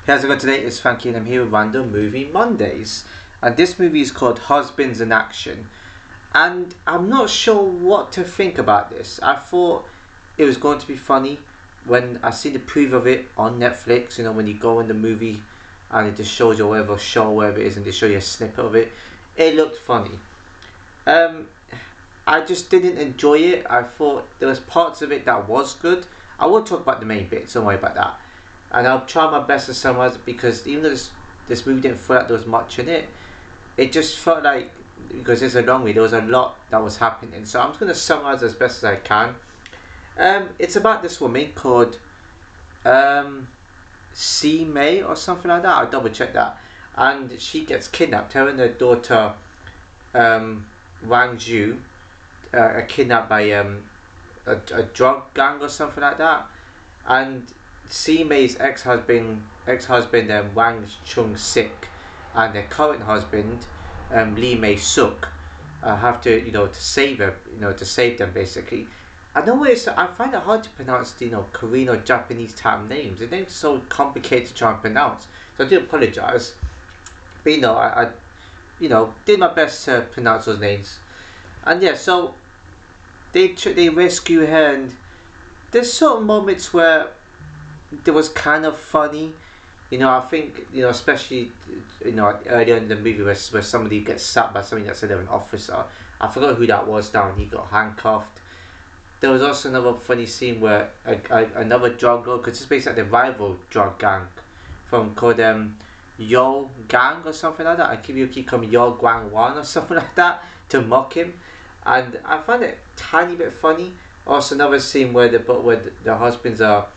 How's it going today? It's Frankie and I'm here with Random Movie Mondays. And this movie is called Husbands in Action. And I'm not sure what to think about this. I thought it was going to be funny when I see the preview of it on Netflix. You know, when you go in the movie and it just shows you whatever show, wherever it is, and they show you a snippet of it. It looked funny. I just didn't enjoy it. I thought there was parts of it that was good. I will talk about the main bits, don't worry about that. And I'll try my best to summarize it, because even though this movie didn't feel like there was much in it, it just felt like, because it's a long movie, there was a lot that was happening. So I'm just going to summarize as best as I can. It's about this woman called C. May or something like that. I'll double check that. And she gets kidnapped. Her and her daughter Wang Zhu are kidnapped by a drug gang or something like that. And C. May's ex-husband Wang Chung-sik and their current husband Lee May-suk have to to save her, to save them basically. I know I find it hard to pronounce Korean or Japanese type names. The names are so complicated to try and pronounce, so I do apologise. But I did my best to pronounce those names. And yeah, so they rescue her, and there's certain moments where it was kind of funny. I think especially earlier in the movie where somebody gets stabbed by somebody that's an officer. I forgot who that was now, and he got handcuffed. There was also another funny scene where another drug lord, because it's basically the rival drug gang called Yo Gang or something like that. I keep calling Yo Guang Wan or something like that to mock him, and I find it a tiny bit funny. Also another scene where the husbands are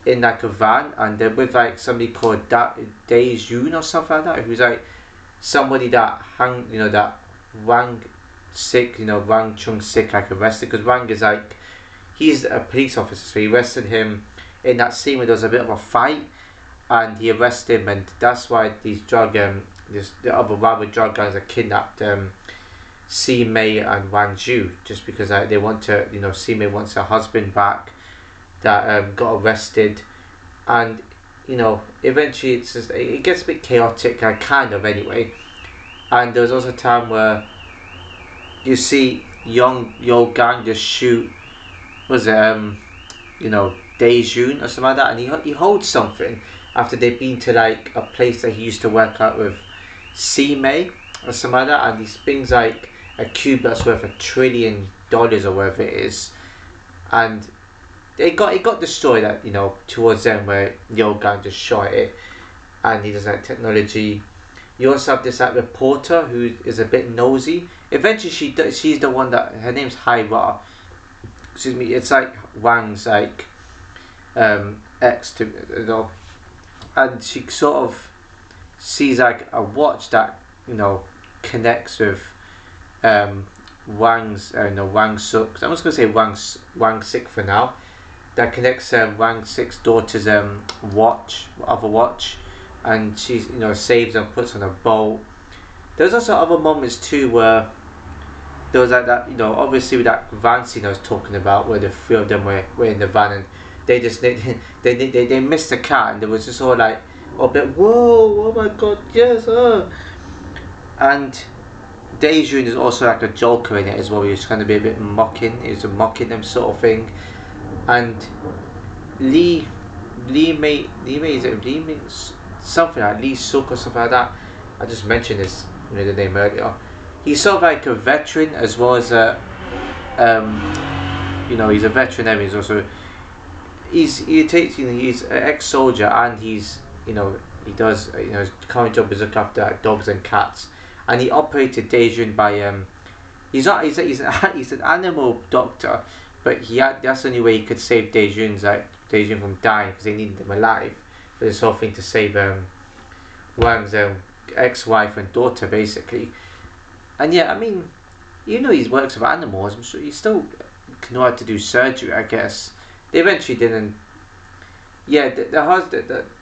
in like a van, and they're with like somebody called Dae Jun or something like that, who's like somebody that that Wang Chung-sik like arrested, because Wang is like, he's a police officer, so he arrested him in that scene where there was a bit of a fight, and he arrested him, and that's why these the other rival drug guys are kidnapped C. May and Wang Zhu, just because they want to, C. May wants her husband back that got arrested. And eventually it gets a bit chaotic, kind of anyway. And there was also a time where you see Yo Gang just shoot, Dae Jun or something like that, and he holds something after they've been to like a place that he used to work out with C. May or something like that, and he brings like a cube that's worth $1 trillion or whatever it is, and it got destroyed at towards them, where Yo Gang just shot it, and he doesn't like technology. You also have this like reporter who is a bit nosy. Eventually she's the one that, her name's Haira. Excuse me. It's like Wang's like ex and she sort of sees like a watch that connects with Wang's Wang Suk. I'm just gonna say Wang Sik for now. That connects Wang Sik's daughter's other watch, and she saves and puts on a boat. There's also other moments too where there was like that, obviously with that van scene I was talking about, where the three of them were in the van, and they missed the car, and there was just all like a bit, whoa, oh my god, yes, and Dae Jun is also like a joker in it as well. He was kind of be a bit mocking. He was mocking them sort of thing. And Lee May something like Lee Suk or something like that. I just mentioned the name earlier. He's sort of like a veteran as well as he's a veteran, and he's also he's an ex-soldier, and he does his current job is look after dogs and cats, and he operated Dae Jun by he's an animal doctor. But that's the only way he could save Dae Jun from dying, because they needed him alive for this whole thing to save Wang's ex-wife and daughter basically. And yeah, I mean, he works with animals, I'm sure he still know how to do surgery, I guess. They eventually didn't. Yeah,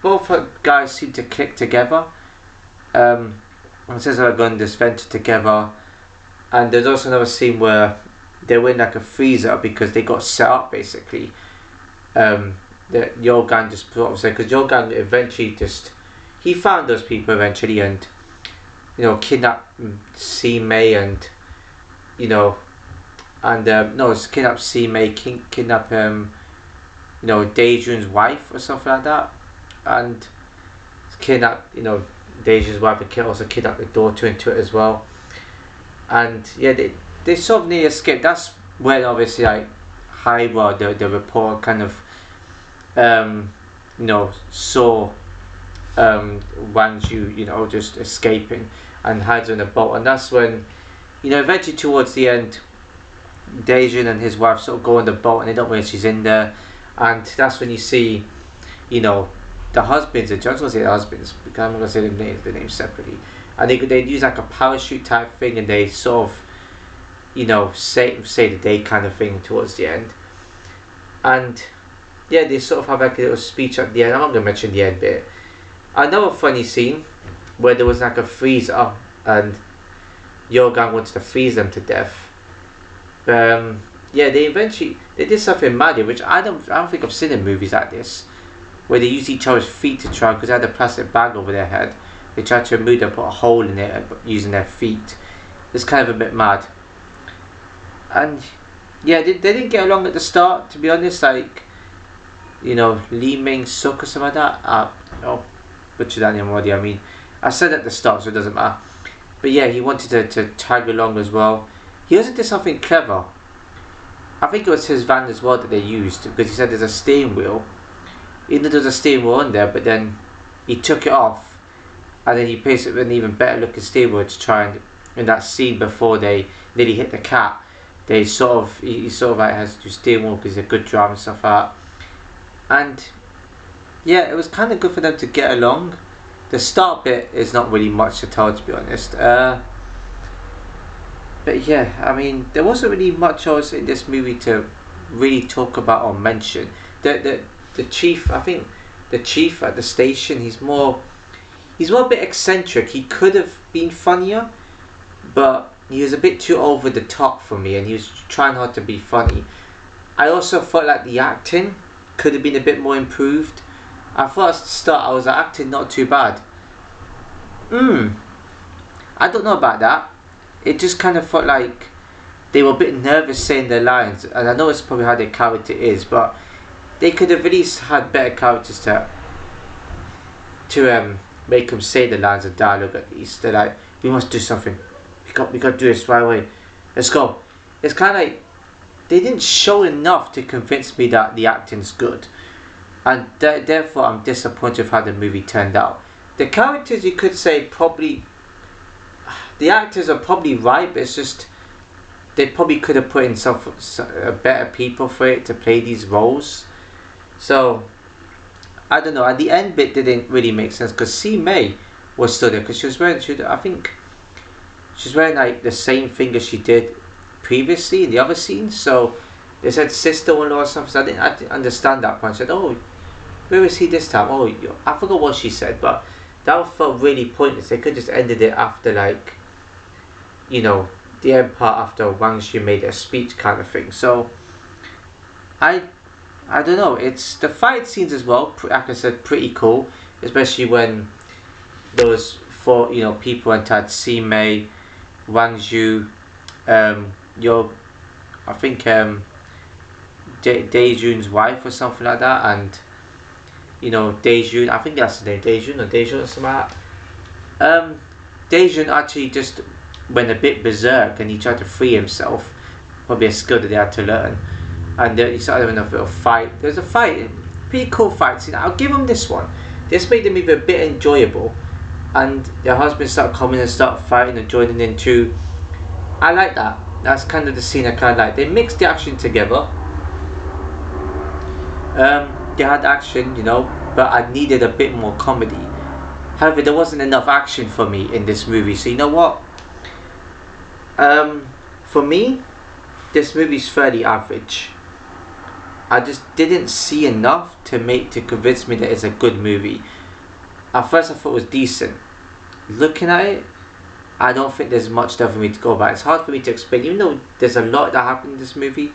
both guys seem to click together. It says they're going this venture together, and there's also another scene where they were in like a freezer because they got set up basically. The Yo Gang just put up, because Yo Gang eventually just he found those people eventually, and kidnapped C May, and no, it's kidnapped C May, kidnap Daejun's wife or something like that, and kidnap Daejun's wife, and also kidnap the daughter into it as well. And yeah, they sort of nearly escaped. That's when obviously like Hyra, the reporter, kind of saw Wang Zhu just escaping and hides in a boat, and that's when eventually towards the end, Daejun and his wife sort of go on the boat and they don't realize she's in there, and that's when you see the husbands, I was going to say the husbands because I'm going to say the names separately, and they'd use like a parachute type thing, and they sort of say the day kind of thing towards the end. And yeah, they sort of have like a little speech at the end. I'm not going to mention the end bit. Another funny scene where there was like a freezer and Yogang wanted to freeze them to death. Yeah, they did something mad here, which I don't think I've seen in movies like this, where they used each other's feet to try, because they had a plastic bag over their head. They tried to remove it, put a hole in it using their feet. It's kind of a bit mad. And yeah, they didn't get along at the start, to be honest. Like, Lee Ming Suk or something like that. Butchered that name already. I mean, I said at the start, so it doesn't matter. But yeah, he wanted to tag along as well. He also did something clever. I think it was his van as well that they used, because he said there's a steering wheel. Even though there's a steering wheel on there, but then he took it off, and then he placed it with an even better looking steering wheel to try and, in that scene before they nearly hit the cat, he sort of like has to do steering wheel because he's a good driver and stuff like that. And yeah, it was kind of good for them to get along. The start bit is not really much to tell, to be honest. But yeah, I mean, there wasn't really much else in this movie to really talk about or mention. The chief, I think, the chief at the station, he's more a bit eccentric. He could have been funnier, but he was a bit too over the top for me, and he was trying hard to be funny. I also felt like the acting could have been a bit more improved. I thought at the start I was acting not too bad. I don't know about that. It just kind of felt like they were a bit nervous saying their lines, and I know it's probably how their character is, but they could have at least had better characters to make them say the lines of dialogue at least. They're like, we must do something. We got to do this right away. Let's go. It's kind of like they didn't show enough to convince me that the acting's good, and therefore I'm disappointed with how the movie turned out. The characters, you could say, probably the actors are probably right, but it's just they probably could have put in some better people for it to play these roles. So I don't know. At the end bit didn't really make sense, because C May was still there, because she was wearing like the same thing as she did previously in the other scenes. So they said sister-in-law or something. So I didn't understand that point. I said, oh, where is he this time? Oh, I forgot what she said, but that felt really pointless. They could just ended it after, like, the end part after Wang Zhu made a speech kind of thing. So I don't know. It's the fight scenes as well, like I said, pretty cool, especially when those four people entered: C May, Wang Zhu, I think Daejun's wife or something like that, and Daejun, I think that's the name, Daejun or something like that. Daejun actually just went a bit berserk, and he tried to free himself, probably a skill that they had to learn, and he started having a little fight. There's a fight, pretty cool fight scene. I'll give them this one. This made the movie a bit enjoyable, and their husbands start coming and start fighting and joining in too. I like that. That's kind of the scene I kind of like. They mixed the action together. They had action, but I needed a bit more comedy. However, there wasn't enough action for me in this movie. So you know what? For me, this movie's fairly average. I just didn't see enough to convince me that it's a good movie. At first I thought it was decent. Looking at it, I don't think there's much there for me to go about. It's hard for me to explain. Even though there's a lot that happened in this movie,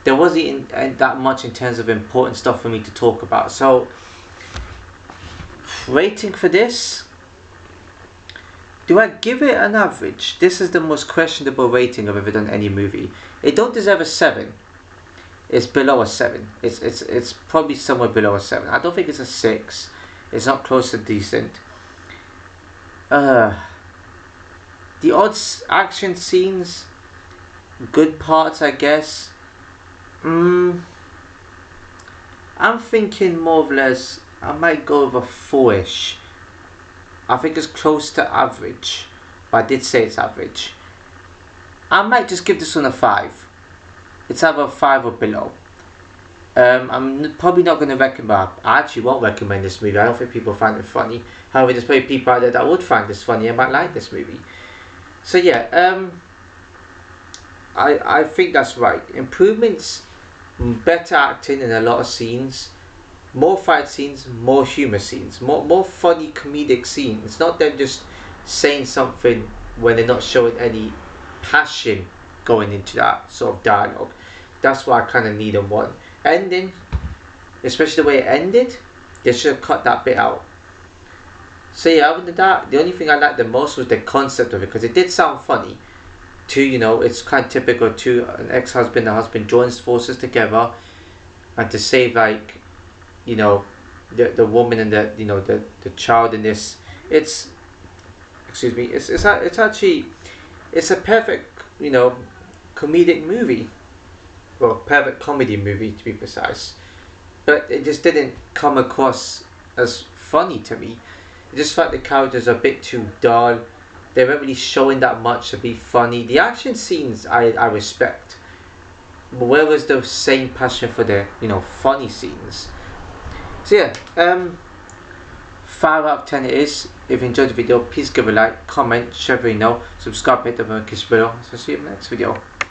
there wasn't that much in terms of important stuff for me to talk about. So Rating for this, do I give it an average? This is the most questionable rating I've ever done any movie. It don't deserve a 7. It's below a 7. It's probably somewhere below a 7. I don't think it's a 6. It's not close to decent. The odd action scenes, good parts, I guess. I'm thinking more or less I might go with a 4-ish. I think it's close to average, but I did say it's average. I might just give this one a 5. It's either a 5 or below. I'm probably not going to recommend. I actually won't recommend this movie. I don't think people find it funny. However, there's probably people out there that would find this funny and might like this movie. So yeah, I think that's right. Improvements, better acting in a lot of scenes, more fight scenes, more humor scenes, more funny comedic scenes. Not them just saying something when they're not showing any passion going into that sort of dialogue. That's what I kind of need and want. Ending, especially the way it ended, they should have cut that bit out. So yeah, other than that, the only thing I liked the most was the concept of it, because it did sound funny. It's kind of typical to an ex-husband and husband joins forces together, and to save the woman and the child in this. It's actually a perfect comedic movie. Well, perfect comedy movie to be precise, but it just didn't come across as funny to me. I just felt the characters are a bit too dull. They weren't really showing that much to be funny. The action scenes I respect, but where was the same passion for the funny scenes? So yeah, 5 out of 10 it is. If you enjoyed the video, please give a like, comment, share, subscribe, hit the notification bell. So see you in the next video.